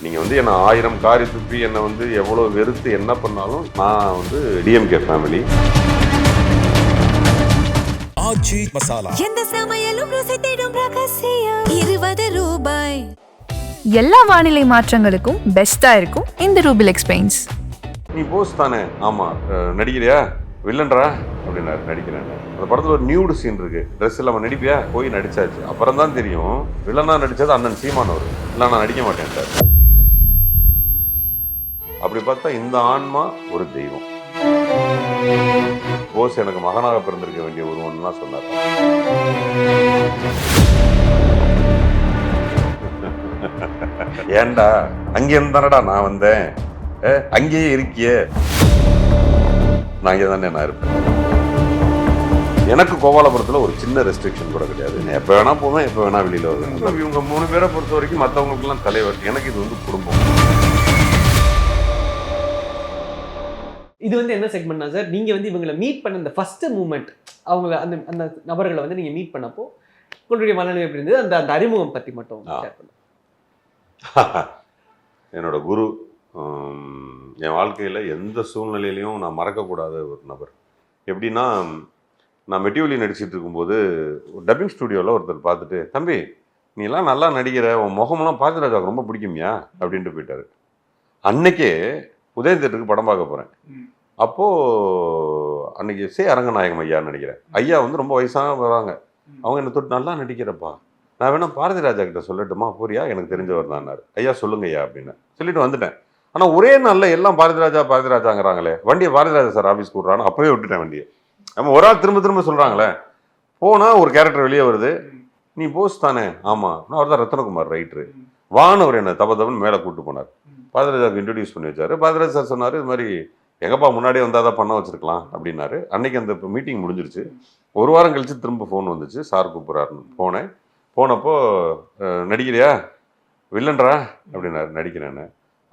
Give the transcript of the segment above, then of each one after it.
நீங்கள் வந்து என்னை 1000 காரி துப்பி என்னை வந்து எவ்வளோ வெறுத்து என்ன பண்ணாலும் நான் வந்து டிஎம்கே ஃபேமிலி. ஆச்சி மசாலா எந்த சமையலும் ருசி தேடும் ரகசியம் 20 ரூபாய். எல்லா வானிலை மாற்றங்களுக்கும் பெஸ்டா இருக்கும் இந்த ரூபில் எக்ஸ்பெயின்ஸ். நீ போஸ் தானே? ஆமாம். நடிக்கிறியா? வில்லன்றா அப்படின்னாரு. நடிக்கிறேன். அந்த படத்தில் ஒரு நியூடு சீன் இருக்கு. ட்ரெஸ் இல்லாமல் நடிப்பியா? போய் நடிச்சாச்சு. அப்புறம் தான் தெரியும் வில்லனா நடித்தது அண்ணன் சீமான் அவர். இல்லை நான் நடிக்க மாட்டேன் சார். அப்படி பார்த்தா இந்த ஆன்மா ஒரு தெய்வம். போஸ் எனக்கு மகனாக பிறந்திருக்க வேண்டிய ஒருவன்லாம் சொன்னார். ஏன்டா அங்கே இருந்தானடா நான் வந்தேன், அங்கேயே இருக்கியே, நான் இங்கே தானே நான் இருப்பேன். எனக்கு கோபாலபுரத்தில் ஒரு சின்ன ரெஸ்ட்ரிக்ஷன் கூட கிடையாது. நான் எப்போ வேணா போவேன், எப்போ வேணா வெளியில் வருவேன். இவங்க 3 பேரை பொறுத்த வரைக்கும் மற்றவங்களுக்குலாம் தலைவர். எனக்கு இது வந்து குடும்பம். இது வந்து என்ன செக்மெண்ட்னா சார், நீங்க வந்து இவங்களை மீட் பண்ண இந்த ஃபர்ஸ்ட் மூமெண்ட், அவங்கள அந்த அந்த நபர்களை வந்து நீங்க மீட் பண்ணப்போ உங்களுடைய மனநிலை எப்படி இருந்தது, அந்த அந்த அறிமுகம் பத்தி மட்டும் ஷேர் பண்ணுங்க. என்னோட குரு. என் வாழ்க்கையில் எந்த சூழ்நிலையிலையும் நான் மறக்கக்கூடாத ஒரு நபர். எப்படின்னா, நான் மெட்டிவலி நடிச்சிட்டு இருக்கும்போது டப்பிங் ஸ்டுடியோவில் ஒருத்தர் பார்த்துட்டு, தம்பி நீ எல்லாம் நல்லா நடிக்கிற, உன் முகமெல்லாம் பாரதிராஜாவுக்கு ரொம்ப பிடிக்குமியா அப்படின்ட்டு போயிட்டாரு. அன்னைக்கே உதயம் தேட்டருக்கு படம் பார்க்க போகிறேன். அப்போது அன்னைக்கு அரங்கநாயகம் ஐயான்னு நினைக்கிறேன். ஐயா வந்து ரொம்ப வயசாக வராங்க. அவங்க என்னை தொட்டு நல்லா நடிக்கிறப்பா, நான் வேணா பாரதிராஜா கிட்ட சொல்லட்டுமா, போறியா, எனக்கு தெரிஞ்சவர் தான்னாரு. ஐயா சொல்லுங்க ஐயா அப்படின்னு சொல்லிட்டு வந்துட்டேன். ஆனால் ஒரே நாளில் எல்லாம் பாரதிராஜாங்கிறாங்களே, வண்டியை பாரதிராஜா சார் ஆஃபீஸ்க்கு விட்றான்னு அப்போவே விட்டுட்டேன் வண்டியை. நம்ம ஒரு ஆள் திரும்ப திரும்ப சொல்கிறாங்களே. போனால் ஒரு கேரக்டர் வெளியே வருது, நீ போஸ் தானே? ஆமாம். நான் அவர் தான் ரத்னகுமார் ரைட்ரு. வான்னு அவர் என்னை தபன்னு மேலே கூப்பிட்டு போனார். பாரதிராஜாவுக்கு இன்ட்ரடியூஸ் பண்ணி வச்சார். பாரதிராஜா சார் சொன்னார், இது மாதிரி எங்கப்பா முன்னாடியே வந்தால் தான் பண்ண வச்சுருக்கலாம் அப்படின்னாரு. அன்றைக்கி அந்த மீட்டிங் முடிஞ்சிருச்சு. ஒரு வாரம் கழித்து திரும்ப ஃபோன் வந்துச்சு, சார் கூப்பிட்றாருன்னு. போனப்போ நடிக்கிறியா? வில்லன்றா அப்படின்னாரு. நடிக்கிறேன்னு.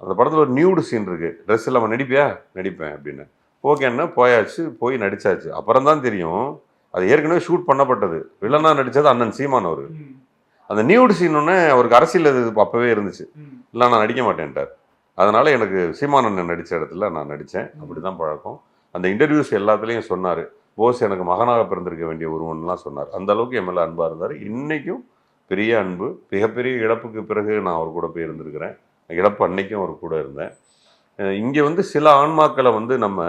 அந்த படத்தில் ஒரு நியூடு சீன் இருக்குது. ட்ரெஸ் இல்லாமல் நடிப்பியா? நடிப்பேன் அப்படின்னு. ஓகேன்னா போயாச்சு, போய் நடித்தாச்சு. அப்புறம் தான் தெரியும் அது ஏற்கனவே ஷூட் பண்ணப்பட்டது. வில்லனா நடித்தது அண்ணன் சீமான் அவர். அந்த நியூடு சீனுன்னே அவருக்கு அரசியல் இது அப்போவே இருந்துச்சு. இல்லை நான் நடிக்க மாட்டேன்ட்டார். அதனால் எனக்கு சீமான் அண்ணன் நடித்த இடத்துல நான் நடித்தேன். அப்படி தான் பழக்கம். அந்த இன்டர்வியூஸ் எல்லாத்துலேயும் சொன்னார், போஸ் எனக்கு மகனாக பிறந்திருக்க வேண்டிய ஒருவன்லாம் சொன்னார். அந்த அளவுக்கு என் மேலே அன்பாக இருந்தார். இன்றைக்கும் பெரிய அன்பு. மிகப்பெரிய இழப்புக்கு பிறகு நான் அவர் கூட போய் இருந்திருக்கிறேன். இழப்பு அன்னைக்கும் அவர் கூட இருந்தேன். இங்கே வந்து சில ஆன்மாக்களை வந்து நம்ம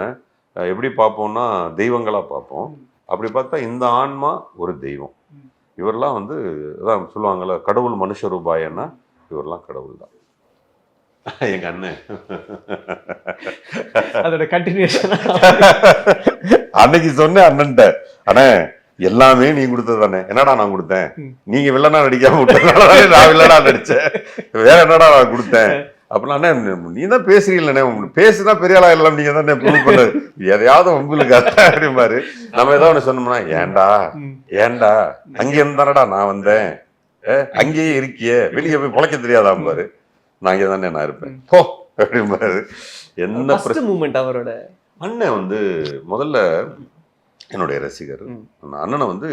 எப்படி பார்ப்போம்னா தெய்வங்களாக பார்ப்போம். அப்படி பார்த்தா இந்த ஆன்மா ஒரு தெய்வம். இவரெல்லாம் வந்து அதான் சொல்லுவாங்கள்ல, கடவுள் மனுஷ ரூபாயன்னா இவரெல்லாம் கடவுள் தான். எங்க அண்ணன் அதோட கண்டினியூஷன் அன்னைக்கு சொன்னேன் அண்ணன்ட்ட, அண்ணே எல்லாமே நீ கொடுத்தது தானே, என்னடா நான் கொடுத்தேன்? நீங்க வில்லனா நடிக்காம விட்டதுனால நான் வில்லனா நடிச்சேன், வேற என்னடா நான் கொடுத்தேன்? அப்படின்னா நீ தான் பேசுறீங்களே, பேசுனா பெரிய ஆளா இல்லாம நீங்க தான் ப்ரூவ் பண்ணது, எதையாவது உங்களுக்கு அப்படிம்பாரு. நம்ம ஏதாவது ஒன்று சொன்னோம்னா, ஏன்டா அங்க இருந்தானடா நான் வந்தேன், அங்கேயே இருக்கியே, வெளியே போய் பொழைக்க தெரியாதாம்பாரு. நான் இங்கே தானே நான் இருப்பேன் போ அப்படிம்பாரு. என்ன மூமெண்ட் அவரோட அண்ணன் வந்து முதல்ல என்னுடைய ரசிகர். அண்ணனை வந்து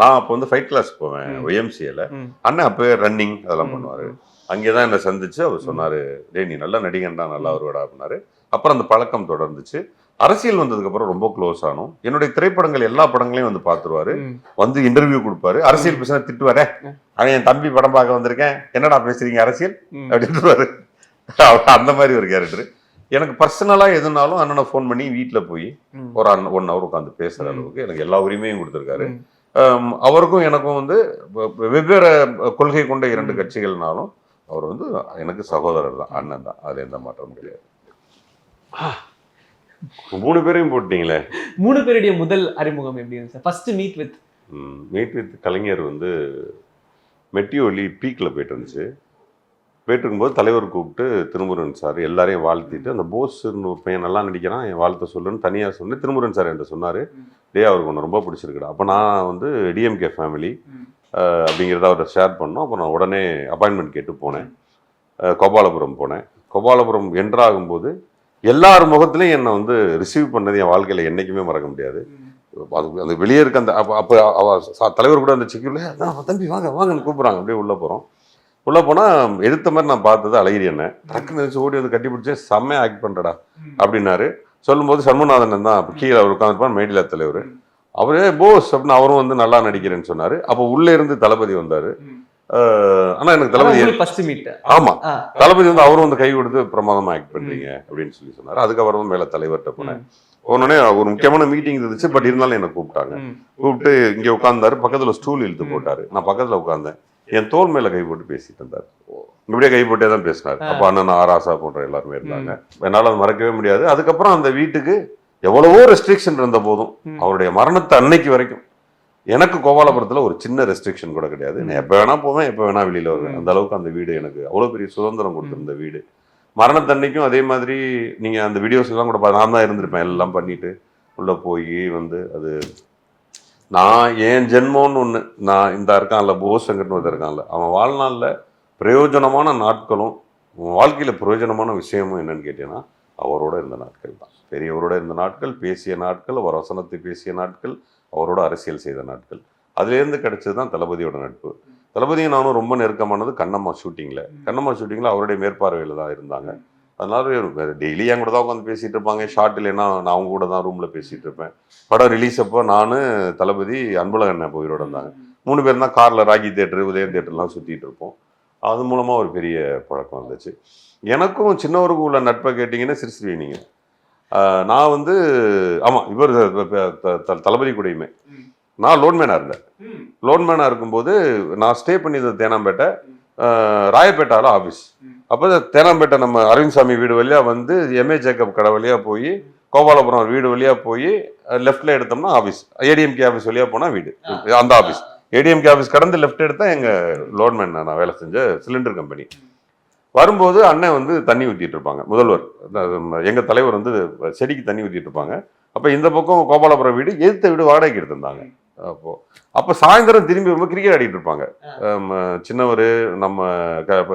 நான் அப்போ வந்து ஃபைட் கிளாஸ் போவேன் ஒய்எம்சிஏல. அண்ணன் அப்போ ரன்னிங் அதெல்லாம் பண்ணுவார். அங்கே தான் என்னை சந்திச்சு அவர் சொன்னார், டே நீ நல்லா நடிகன்டா, நல்லா வருவாடா அப்படின்னாரு. அப்புறம் அந்த பழக்கம் தொடர்ந்துச்சு. அரசியல் வந்ததுக்கப்புறம் ரொம்ப க்ளோஸ் ஆனோம். என்னுடைய திரைப்படங்கள் எல்லா படங்களையும் வந்து பார்த்துருவாரு, வந்து இன்டர்வியூ கொடுப்பாரு. அரசியல் பேசினா திட்டுவாரே, அவன் என் தம்பி படம் பார்க்க வந்திருக்கேன், என்னடா பேசுறீங்க அரசியல் அப்படின்ட்டுருவாரு. அந்த மாதிரி ஒரு கேரக்டர். எனக்கு பர்சனலாக எதுனாலும் அண்ணனை ஃபோன் பண்ணி வீட்டில் போய் ஒரு 1 hour உட்காந்து பேசுகிற அளவுக்கு எனக்கு எல்லா உரிமையும் கொடுத்துருக்காரு. அவருக்கும் எனக்கும் வந்து வெவ்வேறு கொள்கை கொண்ட 2 கட்சிகள்னாலும் அவர் வந்து எனக்கு சகோதரர் தான், அண்ணன் தான். அதில் எந்த மாற்றமும் கிடையாது. 3 பேரையும் போட்டீங்களே. 3 பேருடைய முதல் அறிமுகம் எப்படி இருந்துச்சு? ஃபர்ஸ்ட் மீட் வித் கலைஞர் வந்து மெட்டிவலி பீக்கில் போயிட்டு இருந்துச்சு. போயிட்டு இருக்கும்போது தலைவர் கூப்பிட்டு திருமுருகன் சார் எல்லாரையும் வாழ்த்திட்டு, அந்த போஸ்ன்னு ஒரு பையன் நல்லா நடிக்கிறான், என் வாழ்த்த சொல்லுன்னு தனியாக சொன்னேன். திருமுருகன் சார் என்கிட்ட சொன்னார், டே அவருக்கு ஒன்று ரொம்ப பிடிச்சிருக்குடா. அப்போ நான் வந்து டிஎம்கே ஃபேமிலி அப்படிங்கிறத அவர்கிட்ட ஷேர் பண்ணோம். அப்போ நான் உடனே அப்பாயின்மெண்ட் கேட்டு போனேன். கோபாலபுரம் போனேன். கோபாலபுரம் என்ட்ராகும்போது எல்லார் முகத்துலையும் என்னை வந்து ரிசீவ் பண்ணது என் வாழ்க்கையில் என்றைக்குமே மறக்க முடியாது. அது அந்த வெளியே இருக்க அந்த அப்போ தலைவர் கூட அந்த செக்யூரில் தம்பி வாங்கன்னு கூப்பிட்றாங்க. அப்படியே உள்ளே போகிறோம். உள்ளே போனால் எதிர்த்த மாதிரி நான் பார்த்தது அழகிரி என்ன டக்குன்னு நினச்சி ஓடி வந்து கட்டி பிடிச்சேன், செம்மையாக ஆக்ட் பண்ணுறடா அப்படின்னாரு. சொல்லும்போது சண்முகநாதன் தான் கீழே அவர் உட்காந்துருப்பான், மேடிலா தலைவர். அவரே போஸ் அப்படின்னு அவரும் வந்து நல்லா நடிக்கிறேன்னு சொன்னார். அப்போ உள்ளே இருந்து தளபதி வந்தார். ஆனால் எனக்கு தளபதி ஃபர்ஸ்ட் மீட். ஆமாம், தளபதி வந்து அவரும் வந்து கை கொடுத்து பிரமாதமாக ஆக்ட் பண்ணுறீங்க அப்படின்னு சொல்லி சொன்னார். அதுக்கப்புறம் மேலே தலைவர்கிட்ட போனேன். உடனே ஒரு முக்கியமான மீட்டிங் இருந்துச்சு, பட் இருந்தாலும் என்னை கூப்பிட்டாங்க. கூப்பிட்டு இங்கே உட்கார்ந்தாரு, பக்கத்தில் ஸ்டூல் இழுத்து போட்டாரு. நான் பக்கத்தில் உட்கார்ந்தேன். என் தோல் மேலே கை போட்டு பேசிட்டு இருந்தார். இப்படியே கை போட்டே தான் பேசினார். அப்போ அண்ணன் ஆராசா போன்ற எல்லாருமே இருந்தாங்க. என்னால் அது மறக்கவே முடியாது. அதுக்கப்புறம் அந்த வீட்டுக்கு எவ்வளவோ ரெஸ்ட்ரிக்ஷன் இருந்த போதும் அவருடைய மரணத்தை அன்னைக்கு வரைக்கும் எனக்கு கோபாலபுரத்தில் ஒரு சின்ன ரெஸ்ட்ரிக்ஷன் கூட கிடையாது. நான் எப்போ வேணா போவேன், எப்போ வேணா வெளியில் வருவேன். அந்த அளவுக்கு அந்த வீடு எனக்கு அவ்வளோ பெரிய சுதந்திரம் கொடுத்துருந்த வீடு. மரணத்தன்னைக்கும் அதே மாதிரி நீங்கள் அந்த வீடியோஸ் எல்லாம் கூட நான் தான் இருந்திருப்பேன். எல்லாம் பண்ணிட்டு உள்ளே போய் வந்து அது நான் என் ஜென்மோன்னு ஒன்று, நான் இந்த இருக்கான்ல போஸ் சங்கர்னு ஒருத்தர் இருக்கான்ல, அவன் வாழ்நாளில் பிரயோஜனமான நாட்களும் வாழ்க்கையில் பிரயோஜனமான விஷயமும் என்னன்னு கேட்டீங்கன்னா அவரோட இருந்த நாட்கள் தான். பெரியவரோட இருந்த நாட்கள், பேசிய நாட்கள், அவர் வசனத்தை பேசிய நாட்கள், அவரோட அரசியல் செய்த நாட்கள். அதுலேருந்து கிடைச்சது தான் தளபதியோட நட்பு. தளபதியும் நானும் ரொம்ப நெருக்கமானது கண்ணம்மா ஷூட்டிங்கில் அவருடைய மேற்பார்வையில் தான் இருந்தாங்க. அதனால டெய்லி என் கூட தான் உட்காந்து பேசிகிட்டு இருப்பாங்க. ஷார்ட் இல்லைன்னா நான் அவங்க கூட தான் ரூமில் பேசிகிட்டு இருப்பேன். படம் ரிலீஸ் அப்போ நான், தளபதி, அன்பழகன் போயிரோட இருந்தாங்க. 3 பேர் தான் காரில் ராகி தேட்டரு, உதயம் தேட்டர்லாம் சுற்றிட்டு இருப்போம். அது மூலமாக ஒரு பெரிய பழக்கம் வந்துச்சு. எனக்கும் சின்னவருக்கும் உள்ள நட்பை கேட்டிங்கன்னா சிறுசிவி நீங்கள். நான் வந்து ஆமாம், இவர் தளபதி கூடயுமே நான் லோன்மேனாக இருந்தேன். லோன்மேனாக இருக்கும்போது நான் ஸ்டே பண்ணியிருந்த தேனாம்பேட்டை, ராயப்பேட்டாவில் ஆஃபீஸ். அப்போ தேனாம்பேட்டை நம்ம அரவிந்த் சாமி வீடு வழியாக வந்து எம்ஏ ஜேக்கப் கடை வழியாக போய் கோபாலபுரம் வீடு வழியாக போய் லெஃப்டில் எடுத்தோம்னா ஆஃபீஸ், ஏடிஎம்கே ஆஃபீஸ் வழியாக போனால் வீடு, அந்த ஆஃபீஸ். ஏடிஎம்கே ஆஃபீஸ் கடந்து லெஃப்ட் எடுத்தால் எங்கள் லோன்மேன் நான் வேலை செஞ்ச சிலிண்டர் கம்பெனி. வரும்போது அண்ணன் வந்து தண்ணி ஊற்றிட்டு இருப்பாங்க, முதல்வர் எங்கள் தலைவர் வந்து செடிக்கு தண்ணி ஊற்றிட்டு இருப்பாங்க. அப்போ இந்த பக்கம் கோபாலபுரம் வீடு, எதிர்த்த வீடு வாடகைக்கு எடுத்திருந்தாங்க. அப்போ சாயந்தரம் திரும்பி ரொம்ப கிரிக்கெட் ஆடிட்டு இருப்பாங்க. சின்னவர், நம்ம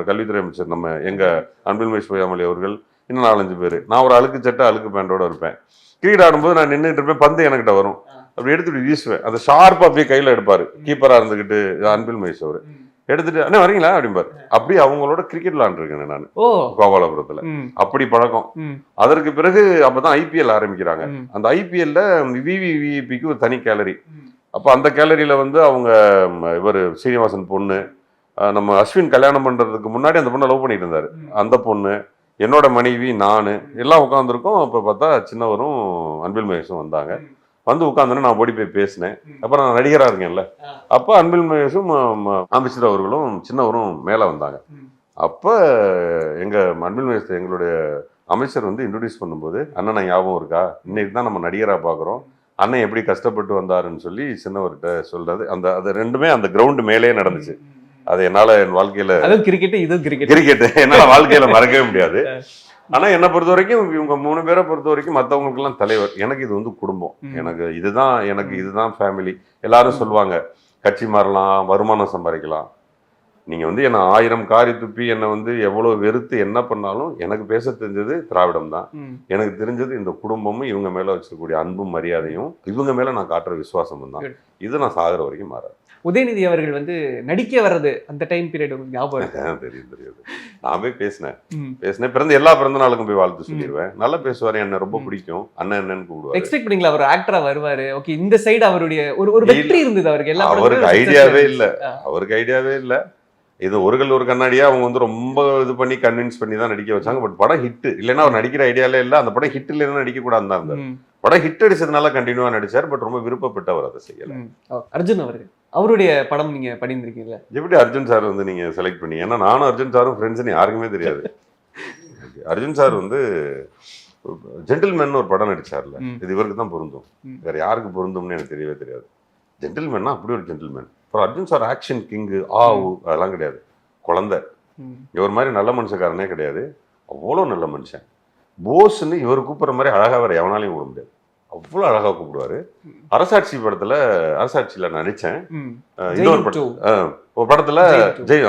கல்வித்துறை அமைச்சர், நம்ம எங்கள் அன்பில் மகேஷ் பொய்யாமொழி அவர்கள், இன்னும் 4-5 பேர். நான் ஒரு அழுக்கு சட்டை அழுக்கு பேண்டோட இருப்பேன். கிரிக்கெட் ஆடும்போது நான் நின்றுட்டு இருப்பேன், பந்து என்கிட்ட வரும். அப்படி எடுத்துட்டு வீசுவேன். அதை ஷார்ப்பாக அப்படியே கையில் எடுப்பார், கீப்பராக இருந்துக்கிட்டு அன்பில் மகேஷ் அவர் எடுத்துட்டு, அண்ணே வரீங்களா அப்படிம்பாரு. அப்படி அவங்களோட கிரிக்கெட் விளாண்டுருக்கேன் நான் கோபாலபுரத்துல. அப்படி பழக்கம். அதற்கு பிறகு அப்பதான் ஐபிஎல் ஆரம்பிக்கிறாங்க. அந்த ஐபிஎல்ல விவிவிபிக்கு ஒரு தனி கேலரி. அப்போ அந்த கேலரியில வந்து அவங்க இவர் சீனிவாசன் பொண்ணு, நம்ம அஸ்வின் கல்யாணம் பண்றதுக்கு முன்னாடி அந்த பொண்ணை லவ் பண்ணிட்டு இருந்தாரு. அந்த பொண்ணு, என்னோட மனைவி, நான் எல்லாம் உட்காந்துருக்கோம். அப்போ பார்த்தா சின்னவரும் அன்பில் மகேஷும் வந்தாங்க. வந்து உட்காந்துன்னு நான் ஓடி போய் பேசினேன். அப்புறம் நான் நடிகராக இருக்கேன்ல, அப்போ அன்பில் மகேஷும் அமைச்சர் அவர்களும் சின்னவரும் மேலே வந்தாங்க. அப்போ எங்கள் அன்பில் மகேஷ் எங்களுடைய அமைச்சர் வந்து இன்ட்ரடியூஸ் பண்ணும்போது, அண்ணன் ஞாபகம் இருக்கா, இன்னைக்கு தான் நம்ம நடிகராக பார்க்குறோம், அண்ணன் எப்படி கஷ்டப்பட்டு வந்தாருன்னு சொல்லி சின்னவர்கிட்ட சொல்றது. அந்த அது ரெண்டுமே அந்த கிரவுண்டு மேலே நடந்துச்சு. அது என்னால் என் வாழ்க்கையில் கிரிக்கெட் என்னால் வாழ்க்கையில் மறக்கவே முடியாது. ஆனா என்னை பொறுத்த வரைக்கும் இவங்க 3 பேரை பொறுத்த வரைக்கும் மற்றவங்களுக்கு எல்லாம் தலைவர். எனக்கு இது வந்து குடும்பம், எனக்கு இதுதான் ஃபேமிலி. எல்லாரும் சொல்லுவாங்க கட்சி மாறலாம், வருமானம் சம்பாதிக்கலாம். நீங்க வந்து என்ன 1000 காரி துப்பி என்னை வந்து எவ்வளவு வெறுத்து என்ன பண்ணாலும் எனக்கு பேச தெரிஞ்சது திராவிடம் தான். எனக்கு தெரிஞ்சது இந்த குடும்பமும் இவங்க மேல வச்சிருக்கக்கூடிய அன்பும் மரியாதையும் இவங்க மேல நான் காட்டுற விசுவாசமும் தான். இது நான் சாகிற வரைக்கும் மாறாது. உதயநிதி அவர்கள் வந்து நடிக்க வர்றது அந்த டைம் பீரியட் உங்களுக்கு ஞாபகம்? தெரியாது. நான் போய் பேசினேன். பிறந்த நாளுக்கும் போய் வாழ்த்து சொல்லிடுவேன். நல்லா பேசுவாரு, என்ன ரொம்ப பிடிக்கும். அண்ணன் என்னன்னு கூப்பிடுவாரு. எக்ஸ்பெக்ட் பண்ணீங்களா அவர் ஆக்டரா வருவாரு? ஓகே, இந்த சைடு அவருடைய ஒரு வெற்றி இருந்தது அவருக்கு. அவருக்கு ஐடியாவே இல்ல. இது ஒரு கண்ணாடியா அவங்க வந்து ரொம்ப இது பண்ணி கன்வின்ஸ் பண்ணி தான் நடிக்க வச்சாங்க. பட் படம் ஹிட் இல்லைன்னா அவர் நடிக்கிற ஐடியாலே இல்லை. அந்த படம் ஹிட் இல்லைன்னா நடிக்க கூடாது தான் இருந்தார். படம் ஹிட் அடிச்சதுனால கண்டினியூவா நடிச்சார். பட் ரொம்ப விருப்பப்பட்டு அவர் அதை செய்யல. அர்ஜுன் அவர்கள், அவருடைய படம் நீங்க பண்ணியிருக்கீங்களா? எப்படி அர்ஜுன் சார் வந்து நீங்க செலக்ட் பண்ணி? ஏன்னா நானும் அர்ஜுன் சாரும் ஃப்ரெண்ட்ஸ்னு யாருக்குமே தெரியாது. அர்ஜுன் சார் வந்து ஜென்டில்மேன் ஒரு படம் நடிச்சார்ல, இது இவருக்கு தான் பொருந்தும், வேற யாருக்கு பொருந்தும்னு எனக்கு தெரியவே தெரியாது. ஜென்டில்மேன்னா அப்படி ஒரு ஜென்டில்மேன். அப்புறம் அர்ஜுன் சார் ஆக்ஷன் கிங்கு, அதெல்லாம் கிடையாது. குழந்தை, இவர் மாதிரி நல்ல மனுஷக்காரனே கிடையாது. அவ்வளோ நல்ல மனுஷன். போஸ்ன்னு இவர் கூப்பிட்ற மாதிரி அழகாக வேற எவனாலையும் கூப்பிட முடியாது. அவ்வளோ அழகாக கூப்பிடுவாரு. அரசாட்சியில் நடித்தேன். இன்னொரு ஒரு படத்தில்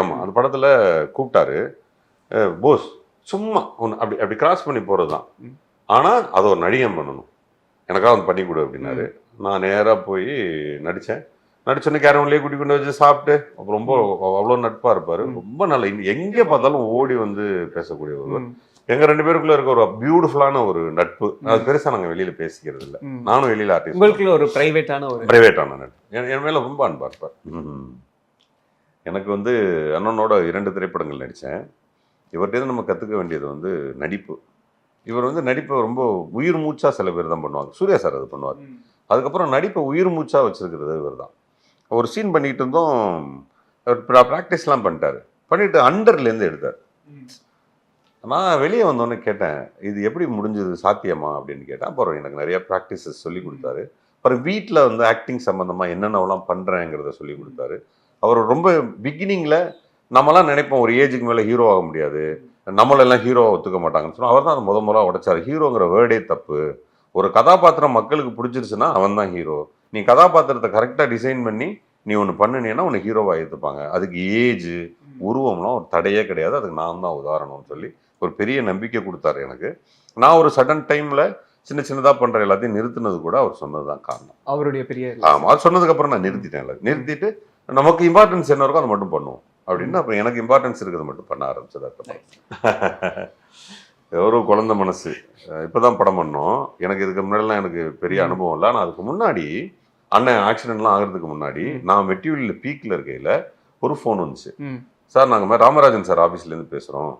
அந்த படத்தில் கூப்பிட்டாரு போஸ். சும்மா ஒன்று அப்படி கிராஸ் பண்ணி போகிறது தான். ஆனால் அதை ஒரு நடிகன் பண்ணணும், எனக்காக வந்து பண்ணி கொடு அப்படின்னாரு. நான் நேராக போய் நடித்தேன். நடிச்சோன்னு கேரவன்லேயே கூட்டி கொண்டு வச்சு சாப்பிட்டு அப்புறம் ரொம்ப அவ்வளோ நட்பா இருப்பாரு. ரொம்ப நல்ல எங்கே பார்த்தாலும் ஓடி வந்து பேசக்கூடிய ஒருவர். எங்க 2 பேருக்குள்ள இருக்க ஒரு பியூட்டிஃபுல்லான ஒரு நட்பு. அது பெருசா நாங்க வெளியில பேசிக்கிறது இல்லை. நானும் வெளியில ஆர்டிஸ்ட். உங்களுக்குள்ள ஒரு பிரைவேட்டான நட்பு. என் மேல ரொம்ப அன்பா இருப்பார். எனக்கு வந்து அண்ணனோட 2 திரைப்படங்கள் நடித்தேன். இவர்கிட்ட நம்ம கற்றுக்க வேண்டியது வந்து நடிப்பு. இவர் வந்து நடிப்பை ரொம்ப உயிர் மூச்சா சில பேர் தான் பண்ணுவாங்க. சூர்யா சார் அது பண்ணுவார். அதுக்கப்புறம் நடிப்பை உயிர் மூச்சா வச்சிருக்கிறது இவர் தான். ஒரு சீன் பண்ணிட்டு இருந்தோம், ப்ராக்டிஸ்லாம் பண்ணிட்டாரு. பண்ணிட்டு அண்டர்லேருந்து எடுத்தார். நான் வெளியே வந்தோடனே கேட்டேன், இது எப்படி முடிஞ்சது, சாத்தியமா அப்படின்னு கேட்டேன். அப்புறம் எனக்கு நிறைய ப்ராக்டிசஸ் சொல்லி கொடுத்தாரு. அப்புறம் வீட்டில் வந்து ஆக்டிங் சம்மந்தமாக என்னென்னலாம் பண்ணுறேங்கிறத சொல்லி கொடுத்தாரு. அவர் ரொம்ப பிகினிங்கில் நம்மலாம் நினைப்போம் ஒரு ஏஜுக்கு மேலே ஹீரோ ஆக முடியாது, நம்மளெல்லாம் ஹீரோவை ஒத்துக்க மாட்டாங்கன்னு சொன்னால் அவர் தான் அது முதல்ல உடைச்சார். ஹீரோங்கிற வேர்டே தப்பு. ஒரு கதாபாத்திரம் மக்களுக்கு பிடிச்சிருச்சுன்னா அவன் தான் ஹீரோ. நீ கதாபாத்திரத்தை கரெக்டாக டிசைன் பண்ணி நீ ஒன்று பண்ணினீன்னா உன்னை ஹீரோவாக ஏற்றுப்பாங்க. அதுக்கு ஏஜ் உருவம்லாம் ஒரு தடையே கிடையாது, அதுக்கு நான் தான் உதாரணம்னு சொல்லி ஒரு பெரிய நம்பிக்கை கொடுத்தாரு எனக்கு. நான் ஒரு சடன் டைமில் சின்னதாக பண்ணுற எல்லாத்தையும் நிறுத்தினது கூட அவர் சொன்னது தான் காரணம். அவருடைய பெரிய ஆமாம், அது சொன்னதுக்கப்புறம் நான் நிறுத்திட்டேன். எல்லாத்தையும் நிறுத்திட்டு நமக்கு இம்பார்ட்டன்ஸ் என்ன இருக்கோ அதை மட்டும் பண்ணுவோம் அப்படின்னு அப்புறம் எனக்கு இம்பார்ட்டன்ஸ் இருக்கிறது மட்டும் பண்ண ஆரம்பிச்சது. அர்த்தம் ஒரு குழந்தை மனசு. இப்போதான் படம் பண்ணோம். எனக்கு இதுக்கு முன்னாடிலாம் எனக்கு பெரிய அனுபவம் இல்லை. ஆனால் அதுக்கு முன்னாடி அண்ணன் ஆக்சிடென்ட்லாம் ஆகிறதுக்கு முன்னாடி நான் மெட்டியூரியில் பீக்கில் இருக்கையில் ஒரு ஃபோன் வந்துச்சு. சார் நாங்கள் ராமராஜன் சார் ஆஃபீஸ்லேருந்து பேசுகிறோம்.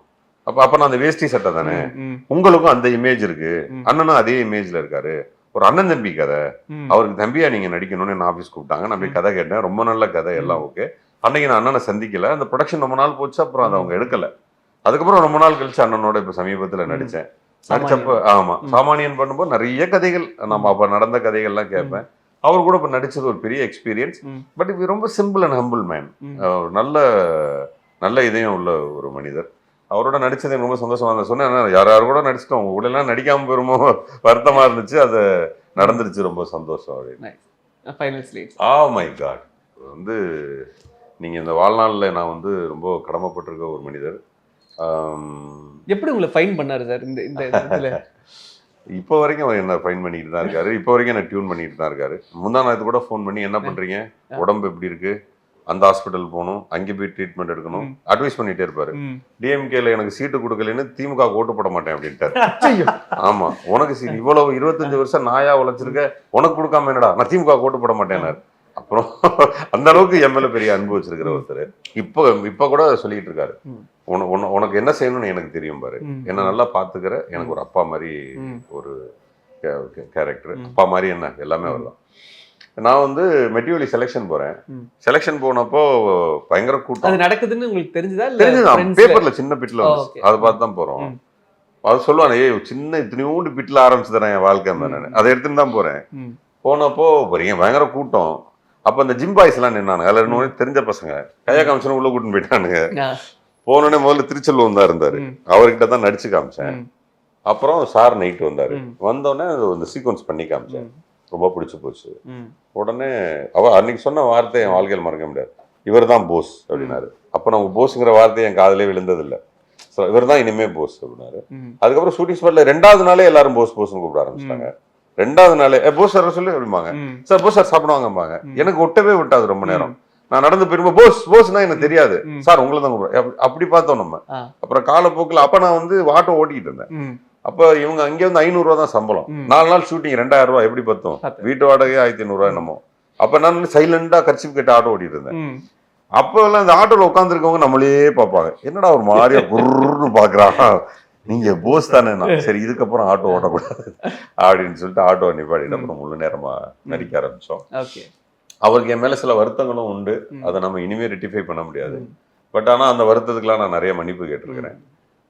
அப்போ நான் அந்த வேஷ்டி சட்டை தானே, உங்களுக்கும் அந்த இமேஜ் இருக்கு, அண்ணனும் அதே இமேஜில் இருக்காரு, ஒரு அண்ணன் தம்பி கதை, அவருக்கு தம்பியா நீங்கள் நடிக்கணும்னு என்ன ஆஃபீஸ் கூப்பிட்டாங்க. நான் போய் கதை கேட்டேன். ரொம்ப நல்ல கதை, எல்லாம் ஓகே. அன்னைக்கு நான் அண்ணனை சந்திக்கல. அந்த ப்ரொடக்ஷன் ரொம்ப நாள் போச்சு. அப்புறம் அதை அவங்க எடுக்கலை. அதுக்கப்புறம் ரொம்ப நாள் கழிச்சு அண்ணனோட இப்போ சமீபத்தில் நடித்தேன். நடிச்சப்போ ஆமாம் சாமானியன் பண்ணும்போது நிறைய கதைகள் நம்ம அப்போ நடந்த கதைகள்லாம் கேட்பேன். அவர் கூட இப்போ நடிச்சது ஒரு பெரிய எக்ஸ்பீரியன்ஸ். பட் இது ரொம்ப சிம்பிள் அண்ட் ஹம்பிள் மேன். நல்ல நல்ல இதயம் உள்ள ஒரு மனிதர். அவரோட நடிச்சது எனக்கு ரொம்ப சந்தோஷமா இருந்தது. சொன்னேன் யார் கூட நடிச்சிட்டோம், உங்க கூட எல்லாம் நடிக்காம போயிருமோ வருத்தமா இருந்துச்சு. அது நடந்துருச்சு, ரொம்ப சந்தோஷம் அப்படின்னு. ஆ மை காட், வந்து நீங்க இந்த வாழ்நாளில் நான் வந்து ரொம்ப கடமைப்பட்டிருக்க ஒரு மனிதர். எப்படி உங்களை ஃபைன் பண்ணாரு சார் இந்த இடத்துல? இப்போ வரைக்கும் அவர் என்ன ஃபைன் பண்ணிட்டு தான் இருக்காரு. இப்போ வரைக்கும் என்ன டியூன் பண்ணிட்டு தான் இருக்காரு. முந்தா நாள் கூட ஃபோன் பண்ணி என்ன பண்றீங்க, உடம்பு எப்படி இருக்கு, அந்த ஹாஸ்பிட்டல் போகணும், அங்கே போய் ட்ரீட்மெண்ட் எடுக்கணும், அட்வைஸ் பண்ணிட்டே இருப்பாரு. டிஎம்கேல எனக்கு சீட்டு கொடுக்கலன்னு திமுக ஓட்டு போட மாட்டேன் அப்படின்ட்டாரு. ஆமா, உனக்கு இவ்வளவு 25 வருஷம் நாயா உழைச்சிருக்க, உனக்கு கொடுக்காம என்னடா, நான் திமுக ஓட்டு போட மாட்டேன்னாரு. அப்புறம் அந்த அளவுக்கு என் மேல பெரிய அன்பு வச்சிருக்கிற ஒருத்தர் இப்ப கூட சொல்லிட்டு இருக்காரு, உனக்கு என்ன செய்யணும்னு எனக்கு தெரியும் பாரு, என்ன நல்லா பாத்துக்கிற, எனக்கு ஒரு அப்பா மாதிரி ஒரு கேரக்டர், அப்பா மாதிரி என்ன எல்லாமே வரலாம். நான் வந்து மெட்டியூலி செலெக்ஷன் போறேன். செலெக்ஷன் போனப்போ பயங்கர கூட்டம். அது நடக்குதுன்னு உங்களுக்கு தெரிஞ்சதா? தெரிஞ்சுதான், பேப்பர்ல சின்ன பிட்ல வந்து அதை பார்த்து தான் போறோம். அது சொல்லுவானே, ஏய் சின்ன இத்தனையோண்டு பிட்ல ஆரம்பிச்சு தரேன் என் வாழ்க்கை, நான் அதை எடுத்துன்னு தான் போறேன். போனப்போ பயங்கர கூட்டம். அப்ப அந்த ஜிம் பாய்ஸ் எல்லாம் நின்னானுங்க. அதுல இன்னொரு தெரிஞ்ச பசங்க கையா காமிச்சு உள்ள கூட்டின்னு போயிட்டானுங்க. போனோடனே முதல்ல திருச்செல்வம் தான் இருந்தாரு, அவர்கிட்ட தான் நடிச்சு காமிச்சேன். அப்புறம் சார் நைட்டு வந்தாரு. வந்தோடனே அந்த சீக்வன்ஸ் பண்ணி காமிச்சேன், ரொம்ப பிடிச்சு போச்சு. உடனே அன்னைக்கு சொன்ன வார்த்தை என் வாழ்க்கையில் மறக்க முடியாது. இவர் தான் போஸ் அப்படின்னாரு. அப்ப நம்ம போஸுங்கிற வார்த்தை என் காதலே விழுந்ததில்லை. இவர் தான் இனிமே போஸ் அப்படின்னாரு. அதுக்கப்புறம் ஷூட்டிங் ஸ்பாட்ல 2வது நாளே எல்லாரும் போஸ் போஸ்ன்னு கூப்பிட ஆரம்பிச்சிட்டாங்க. 2வது நாளே போஸ் சார் சொல்லி அப்படிம்பாங்க, சார் போஸ் சார் சாப்பிடுவாங்கம்பாங்க. எனக்கு ஒட்டவே விட்டாது ரொம்ப நேரம். நான் நடந்து போயிருப்போம், போஸ் போஸ்னா எனக்கு தெரியாது, சார் உங்களை தான் கூப்பிடுறேன் அப்படி பார்த்தோம் நம்ம. அப்புறம் காலப்போக்கில் அப்ப நான் வந்து ஆட்டோ ஓட்டிக்கிட்டு இருந்தேன். அப்ப இவங்க அங்கே வந்து 500 ரூபா தான் சம்பளம். 4 நாள் ஷூட்டிங் 2000 ரூபாய் எப்படி பத்தும், வீட்டு வாடகை 1500 ரூபாய் என்னமோ. அப்ப நான் சைலண்டா கர்ச்சிப் கேட்டு ஆட்டோ ஓட்டிட்டு இருந்தேன். அப்ப எல்லாம் இந்த ஆட்டோல உட்காந்துருக்கவங்க நம்மளே பார்ப்பாங்க, என்னடா ஒரு மாதிரியா குர்ன்னு பாக்குறான், நீங்க போஸ் தானே. சரி இதுக்கப்புறம் ஆட்டோ ஓட்டக்கூடாது அப்படின்னு சொல்லிட்டு ஆட்டோ நிப்பாடிட்டு அப்புறம் முழு நேரமா நடிக்க ஆரம்பிச்சோம். அவருக்கு என் மேல சில வருத்தங்களும் உண்டு, அதை நம்ம இனிமே ரெட்டிஃபை பண்ண முடியாது. பட் ஆனா அந்த வருத்தத்துக்குலாம் நான் நிறைய மன்னிப்பு கேட்டிருக்கிறேன்.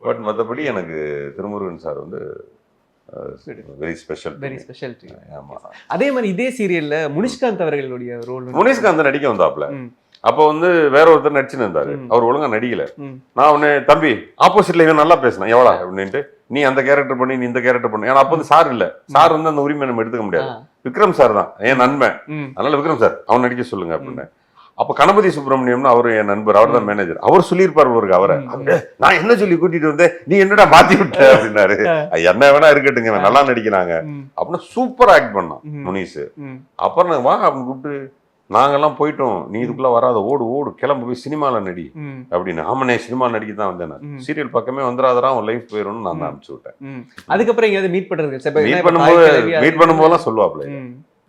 பட் மற்றபடி எனக்கு திருமுருகன் சார் வந்து வெரி ஸ்பெஷல். ஆமா, அதே மாதிரி இதே சீரியல்ல முனிஷ்காந்த் அவர்களுடைய ரோல், முனிஷ்காந்த் நடிக்க வந்தாப்ல. அப்ப வந்து வேற ஒருத்தர் நடிச்சுன்னு இருந்தாரு, அவர் ஒழுங்கா நடிக்கல. நான் உடனே தம்பி ஆப்போசிட்ல இவன் நல்லா பேசினேன் எவ்வளோ அப்படின்ட்டு, நீ அந்த கேரக்டர் பண்ணி நீ இந்த கேரக்டர் பண்ணி. ஏன்னா அப்ப வந்து சார் இல்ல, சார் வந்து அந்த உரிமை நம்ம எடுத்துக்க முடியாது. விக்ரம் சார் தான் என் நண்பன், அதனால விக்ரம் சார் அவன் நடிக்க சொல்லுங்க அப்படின்னு. அப்ப கணபதி சுப்பிரமணியம்னு அவரு என் நண்பர், அவர் தான் மேனேஜர். அவர் சொல்லியிருப்பாரு அவருக்கு, அவரை நான் என்ன சொல்லி கூட்டிட்டு வந்தேன், நீ என்னடா மாத்தி விட்ட அப்படின்னாரு. என்ன வேணா இருக்கட்டுங்க, நல்லா நடிக்கிறாங்க அப்படின்னு சூப்பர் ஆக்ட் பண்ணான் முனிஷ். அப்புறம் வா அப்படின்னு கூப்பிட்டு நாங்கெல்லாம் போயிட்டோம், நீ இதுக்குள்ள வராத, ஓடு ஓடு கிளம்பு போய் சினிமாவில் நடி ம். அப்படின்னு. ஆமாண்ணே சினிமா நடிக்க தான் வந்தேன் நான். ம். சீரியல் பக்கமே வந்துடாதரா உன் லைஃப் போயிடும்னு நான் தான் அனுப்பிச்சு விட்டேன். ம். அதுக்கப்புறம் எங்கேயாவது மீட் பண்றதுக்கு சார் மீட் பண்ணும்போதெல்லாம் சொல்லுவாப்ல,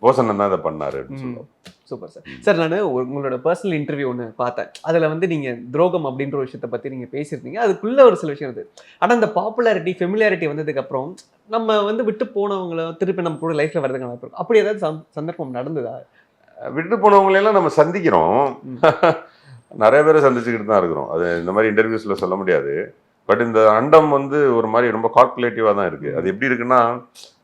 போசன் தான் இதை பண்ணாரு அப்படின்னு சொல்லுவோம். Super sir. சார் நான் உங்களோட பர்சனல் இன்டர்வியூ ஒன்று பார்த்தேன். அதில் வந்து நீங்கள் துரோகம் அப்படின்ற ஒரு விஷயத்தை பற்றி நீங்கள் பேசியிருந்தீங்க. அதுக்குள்ளே ஒரு சில விஷயம் இருக்குது. ஆனால் இந்த பாப்புலாரிட்டி ஃபெமிலியாரிட்டி வந்ததுக்கப்புறம் நம்ம வந்து விட்டு போனவங்கள திருப்பி நம்ம கூட லைஃப்பில் வரதுக்கான வாய்ப்பு இருக்கும். அப்படி ஏதாவது சந்தர்ப்பம் நடந்ததா? விட்டு போனவங்களெல்லாம் நம்ம சந்திக்கிறோம், நிறைய பேரை சந்திச்சுக்கிட்டு தான் இருக்கிறோம். அது இந்த மாதிரி இன்டர்வியூஸில் சொல்ல முடியாது. பட் இந்த அண்டம் வந்து ஒரு மாதிரி ரொம்ப கால்குலேட்டிவாக தான் இருக்குது. அது எப்படி இருக்குன்னா,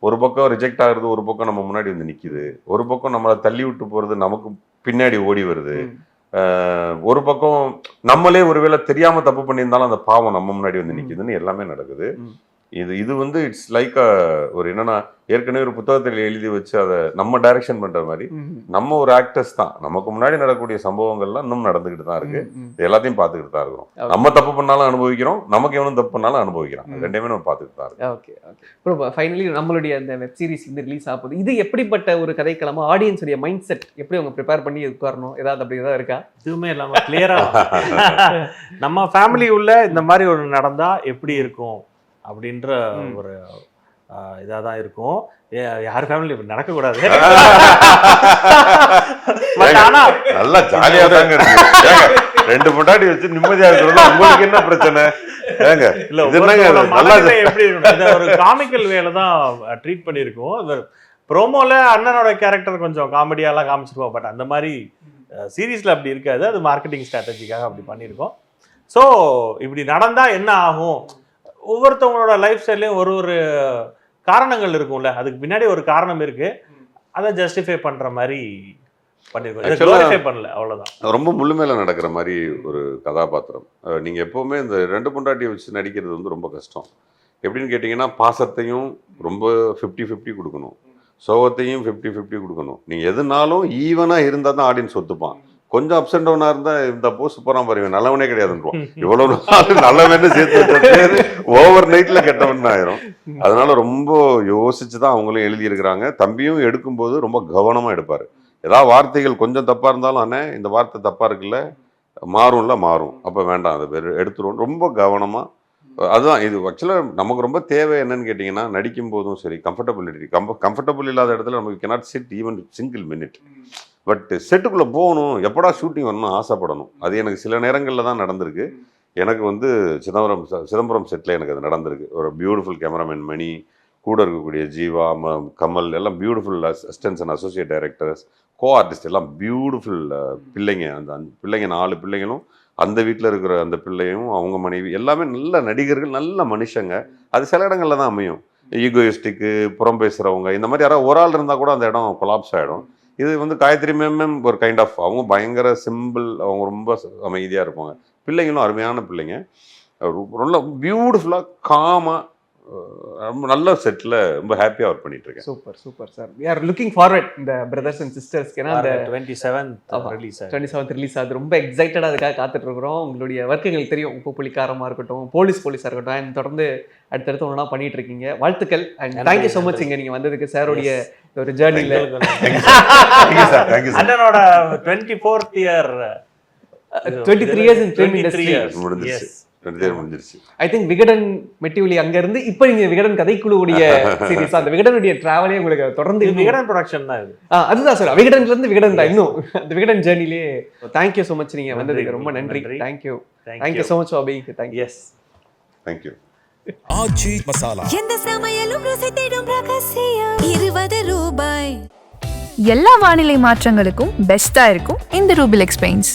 ஒரு பக்கம் ரிஜெக்ட் ஆகுறது, ஒரு பக்கம் நம்ம முன்னாடி வந்து நிற்கிது, ஒரு பக்கம் நம்மளை தள்ளி விட்டு போகிறது நமக்கு பின்னாடி ஓடி வருது, ஒரு பக்கம் நம்மளே ஒருவேளை தெரியாமல் தப்பு பண்ணியிருந்தாலும் அந்த பாவம் நம்ம முன்னாடி வந்து நிற்கிதுன்னு எல்லாமே நடக்குது. இது வந்து இட்ஸ் லைக் ஒரு என்னன்னா, ஏற்கனவே ஒரு புத்தகத்தில் எழுதி வச்சு அதை நம்ம டைரக்ஷன் பண்ற மாதிரி நம்ம ஒரு ஆக்டர்ஸ் தான். நமக்கு முன்னாடி நடக்கக்கூடிய சம்பவங்கள்லாம் இன்னும் நடந்துகிட்டு தான் இருக்கு. எல்லாத்தையும் பார்த்துக்கிட்டு தான் இருக்கிறோம். நம்ம தப்பு பண்ணாலும் அனுபவிக்கிறோம், நமக்கு எவனும் தப்பு பண்ணாலும் அனுபவிக்கிறோம். ரெண்டுமே நம்ம பார்த்துக்கிட்டு தான் இருக்கோம். Okay okay. அப்புறம் ஃபைனலி நம்மளுடைய அந்த வெப் சீரிஸ் வந்து ரிலீஸ் ஆகுது. இது எப்படிப்பட்ட ஒரு கதைக்களமா, ஆடியன்ஸுடைய மைண்ட் செட் எப்படி அவங்க ப்ரிப்பேர் பண்ணி உட்காரணும், ஏதாவது அப்படி ஏதாவது இருக்கா? எதுவுமே இல்லாம கிளியரா நம்ம ஃபேமிலி உள்ள இந்த மாதிரி ஒரு நடந்தா எப்படி இருக்கும் அப்படின்ற ஒரு இதாக தான் இருக்கும். யார் ஃபேமிலி இப்படி நடக்கக்கூடாது. நல்லா ஜாலியாக தாங்க இருக்கு. ரெண்டு பொண்டாட்டி வச்சு நிம்மதியா இருக்கிறது உங்களுக்கு என்ன பிரச்சனை? எப்படி இருக்கும், ஒரு காமிக்கல் வேலை தான் ட்ரீட் பண்ணியிருக்கோம். ப்ரோமோல அண்ணனோட கேரக்டர் கொஞ்சம் காமெடியாலாம் காமிச்சிருப்போம். பட் அந்த மாதிரி சீரீஸ்ல அப்படி இருக்காது. அது மார்க்கெட்டிங் ஸ்ட்ராட்டஜிக்காக அப்படி பண்ணியிருக்கோம். ஸோ இப்படி நடந்தா என்ன ஆகும், ஒவ்வொருத்தவங்களோட லைஃப் ஸ்டைல்லையும் ஒரு ஒரு காரணங்கள் இருக்கும்ல, அதுக்கு பின்னாடி ஒரு காரணம் இருக்கு. அதை ஜஸ்டிஃபை பண்ற மாதிரி பண்ணிருக்கோம். பண்ணல, அவ்வளவுதான். ரொம்ப முழுமையில நடக்கிற மாதிரி ஒரு கதாபாத்திரம். நீங்க எப்பவுமே இந்த ரெண்டு பொண்டாட்டியை வச்சு நடிக்கிறது வந்து ரொம்ப கஷ்டம். எப்படின்னு கேட்டீங்கன்னா, பாசத்தையும் ரொம்ப 50-50 கொடுக்கணும், சோகத்தையும் 50-50 கொடுக்கணும். நீங்க எதுனாலும் ஈவனா இருந்தா தான் ஆடியன்ஸ் ஒத்துப்பான். கொஞ்சம் அப்ஸ் அண்ட் டவுனா இருந்தா இந்த போஸ்ட் போறான் பாருங்க, நல்லவனே கிடையாதுன்றோம். இவ்வளவு நாள் நல்லவன்னு சேர்த்து ஓவர் நைட்ல கெட்டவன் ஆயிரும். அதனால ரொம்ப யோசிச்சுதான் அவங்களும் எழுதி இருக்கிறாங்க. தம்பியும் எடுக்கும்போது ரொம்ப கவனமா எடுப்பாரு. ஏதாவது வார்த்தைகள் கொஞ்சம் தப்பா இருந்தாலும், அண்ணே இந்த வார்த்தை தப்பா இருக்குல்ல, மாறும்ல, மாறும், அப்ப வேண்டாம் அதை பேர் எடுத்துருவோம். ரொம்ப கவனமா. அதுதான் இது ஆக்சுவலா நமக்கு ரொம்ப தேவை. என்னன்னு கேட்டீங்கன்னா, நடிக்கும் போதும் சரி, கம்ஃபர்டபிலிட்டி. கம்ஃபர்டபுள் இல்லாத இடத்துல நமக்கு cannot sit even single minute. But செட்டுக்குள்ளே போகணும், எப்படா ஷூட்டிங் வரணும்னு ஆசைப்படணும். அது எனக்கு சில நேரங்களில் தான் நடந்திருக்கு. எனக்கு வந்து சிதம்பரம் செட்டில் எனக்கு அது நடந்திருக்கு. ஒரு பியூட்டிஃபுல் கேமராமேன் மணி, கூட இருக்கக்கூடிய ஜீவா, கமல் எல்லாம் beautiful assistants and associate directors, co artist எல்லாம் பியூட்டிஃபுல் பிள்ளைங்க. அந்த பிள்ளைங்க 4 பிள்ளைங்களும், அந்த வீட்டில் இருக்கிற அந்த பிள்ளையும் அவங்க மனைவி எல்லாமே நல்ல நடிகர்கள், நல்ல மனுஷங்க. அது சில இடங்களில் தான் அமையும். ஈகோயிஸ்டிக்கு, புறம் பேசுகிறவங்க, இந்த மாதிரி யாராவது ஒரு ஆள் இருந்தால் கூட அந்த இடம் கொலாப்ஸ் ஆகிடும். இது வந்து காயத்ரி மேம் ஒரு கைண்ட் ஆஃப், அவங்க பயங்கர சிம்பிள், அவங்க ரொம்ப அமைதியாக இருப்பாங்க. பிள்ளைங்களும் அருமையான பிள்ளைங்க, ரொம்ப பியூட்டிஃபுல்லாக காமாக, ரொம்ப நல்ல செட்டில் ரொம்ப ஹாப்பியாக ஒர்க் பண்ணிட்டு இருக்கேன். Super super sir. We are looking forward இந்த பிரதர்ஸ் அண்ட் சிஸ்டர்ஸ்க்கு. ஏன்னா அந்த 27th ரிலீஸ் ஆகுது. ரொம்ப எக்ஸைட்டடாக அதுக்காக காத்துட்டு இருக்கிறோம். உங்களுடைய ஒர்க் எங்களுக்கு தெரியும், உப்பு புலிக்காரமாக இருக்கட்டும், போலீஸாக இருக்கட்டும், அண்ட் தொடர்ந்து அடுத்தடுத்து ஒன்றா பண்ணிட்டு இருக்கீங்க. வாழ்த்துக்கள் அண்ட் தேங்க்யூ ஸோ மச் இங்கே நீங்கள் வந்ததுக்கு. சாரோடைய ஒரு ஜேர்னியில் அண்ணனோட 24th year 23 years in film industry முடிஞ்சிருச்சு. ஐ திங்க் விகடன் மெட்டிவலி அங்க இருந்து இப்போ நீங்க விகடன் கதைக்குழுவுடைய சீரிஸ், அந்த விகடனுடைய டிராவலே உங்களுக்கு தொடர்ந்து விகடன் ப்ரொடக்ஷன் தான் இது. அதுதான் சார், விகடன்ல இருந்து விகடன் தான் இன்னும் அந்த விகடன் ஜேர்னிலே. தேங்க்யூ ஸோ மச், நீங்க வந்ததுக்கு ரொம்ப நன்றி. Thank you so much for being here. Thank you. Yes, thank you. Aachi Masala. எந்த சமையலும் ருசி தேடும் ரகசியம் 20 ரூபாய். எல்லா வானிலை மாற்றங்களுக்கும் பெஸ்டா இருக்கும் இந்த ரூபில் எக்ஸ்பிளைன்ஸ்.